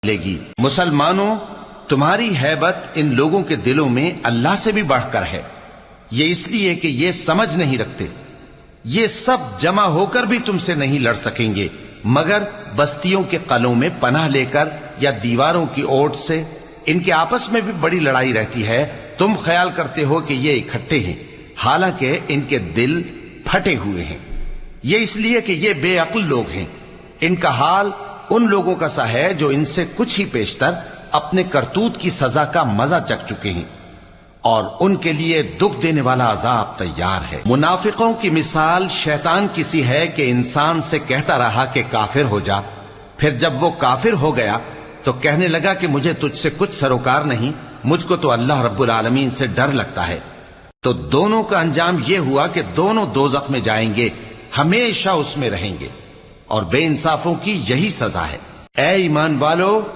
لے گی۔ مسلمانوں، تمہاری ہیبت ان لوگوں کے دلوں میں اللہ سے بھی بڑھ کر ہے، یہ اس لیے کہ یہ سمجھ نہیں رکھتے۔ یہ سب جمع ہو کر بھی تم سے نہیں لڑ سکیں گے مگر بستیوں کے قلعوں میں پناہ لے کر یا دیواروں کی اوٹ سے۔ ان کے آپس میں بھی بڑی لڑائی رہتی ہے، تم خیال کرتے ہو کہ یہ اکٹھے ہیں، حالانکہ ان کے دل پھٹے ہوئے ہیں۔ یہ اس لیے کہ یہ بے عقل لوگ ہیں۔ ان کا حال ان لوگوں کا سا ہے جو ان سے کچھ ہی پیشتر اپنے کرتوت کی سزا کا مزہ چکھ چکے ہیں، اور ان کے لیے دکھ دینے والا عذاب تیار ہے۔ منافقوں کی مثال شیطان کی سی ہے کہ انسان سے کہتا رہا کہ کافر ہو جا، پھر جب وہ کافر ہو گیا تو کہنے لگا کہ مجھے تجھ سے کچھ سروکار نہیں، مجھ کو تو اللہ رب العالمین سے ڈر لگتا ہے۔ تو دونوں کا انجام یہ ہوا کہ دونوں دوزخ میں جائیں گے، ہمیشہ اس میں رہیں گے، اور بے انصافوں کی یہی سزا ہے۔ اے ایمان والو،